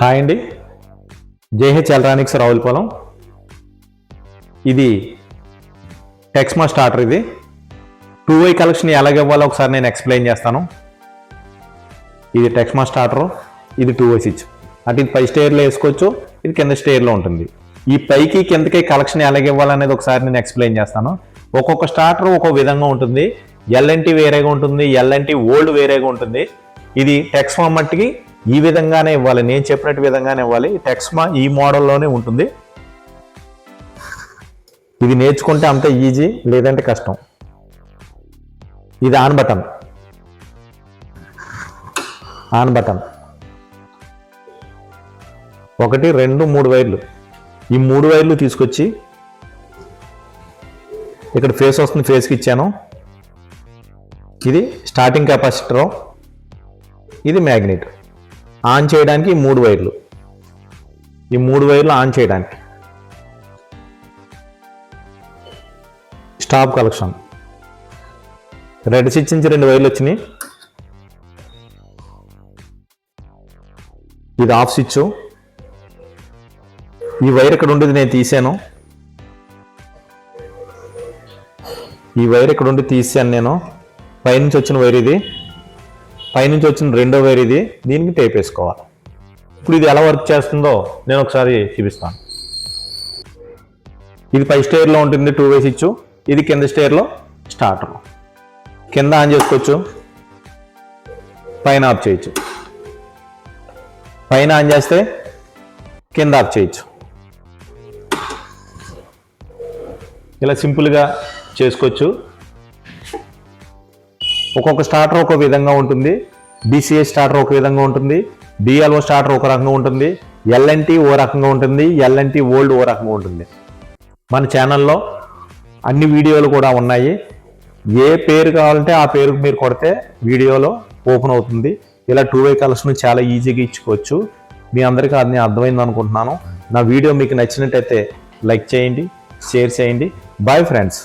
Hi అండి, JH electronics Ravulapalem. ఇది టెక్స్మా starter. ఇది 2way కలెక్షన్ ఎలాగ ఇవ్వాలో ఒకసారి నేను ఎక్స్ప్లెయిన్ చేస్తాను. ఇది టెక్స్మా స్టార్టర్, ఇది 2way స్విచ్. అంటే ఇది పై స్టేర్లో వేసుకోవచ్చు, ఇది కింద స్టేర్లో ఉంటుంది. ఈ పైకి కిందకి కలెక్షన్ ఎలాగ ఇవ్వాలనేది ఒకసారి నేను ఎక్స్ప్లెయిన్ చేస్తాను. ఒక్కొక్క స్టార్టర్ ఒక్కొక్క విధంగా ఉంటుంది. ఎల్ఎన్టీ వేరేగా ఉంటుంది, ఎల్ఎన్టీ ఓల్డ్ వేరేగా ఉంటుంది. ఇది టెక్స్మా మట్టికి ఈ విధంగానే ఇవ్వాలి, నేను చెప్పినట్టు విధంగానే ఇవ్వాలి. టెక్స్మా ఈ మోడల్లోనే ఉంటుంది. ఇది నేర్చుకుంటే అంత ఈజీ, లేదంటే కష్టం. ఇది ఆన్ బటన్, ఆన్ బటన్ 1 2 3 వైర్లు. ఈ 3 వైర్లు తీసుకొచ్చి ఇక్కడ ఫేస్ వస్తుంది, ఫేస్కి ఇచ్చాను. ఇది స్టార్టింగ్ కెపాసిటర్, ఇది మ్యాగ్నెట్. ఆన్ చేయడానికి ఈ 3 వైర్లు, ఈ 3 వైర్లు ఆన్ చేయడానికి. స్టాప్ కలెక్షన్, రెడ్ స్విచ్ నుంచి 2 వైర్లు వచ్చినాయి. ఇది ఆఫ్ స్విచ్. ఈ వైర్ ఇక్కడ ఉండేది నేను తీసాను, ఈ వైర్ ఇక్కడ ఉండి తీసాను నేను. పైనుంచి వచ్చిన వైర్ ఇది, పైనుంచి వచ్చిన 2వ వైర్ ఇది. దీనికి టేప్ వేసుకోవాలి. ఇప్పుడు ఇది ఎలా వర్క్ చేస్తుందో నేను ఒకసారి చూపిస్తాను. ఇది పై స్టేర్లో ఉంటుంది 2way స్విచ్, ఇది కింద స్టేర్లో స్టార్టర్. కింద ఆన్ చేసుకోవచ్చు, పైన ఆఫ్ చేయొచ్చు. పైన ఆన్ చేస్తే కింద ఆఫ్ చేయొచ్చు. ఇలా సింపుల్గా చేసుకోవచ్చు. ఒక్కొక్క స్టార్టర్ ఒక విధంగా ఉంటుంది. డిసిఏ స్టార్టర్ ఒక విధంగా ఉంటుంది, డిఎల్ఓ స్టార్టర్ ఒక రకంగా ఉంటుంది, ఎల్ఎన్టీ ఓ రకంగా ఉంటుంది, ఎల్ఎన్టీ ఓల్డ్ ఓ రకంగా ఉంటుంది. మన ఛానల్లో అన్ని వీడియోలు కూడా ఉన్నాయి. ఏ పేరు కావాలంటే ఆ పేరుకు మీరు కొడితే వీడియోలో ఓపెన్ అవుతుంది. ఇలా 2way కలెక్షన్ చాలా ఈజీగా ఇచ్చుకోవచ్చు. మీ అందరికీ అది అర్థమైంది అనుకుంటున్నాను. నా వీడియో మీకు నచ్చినట్టయితే లైక్ చేయండి, షేర్ చేయండి. Bye friends.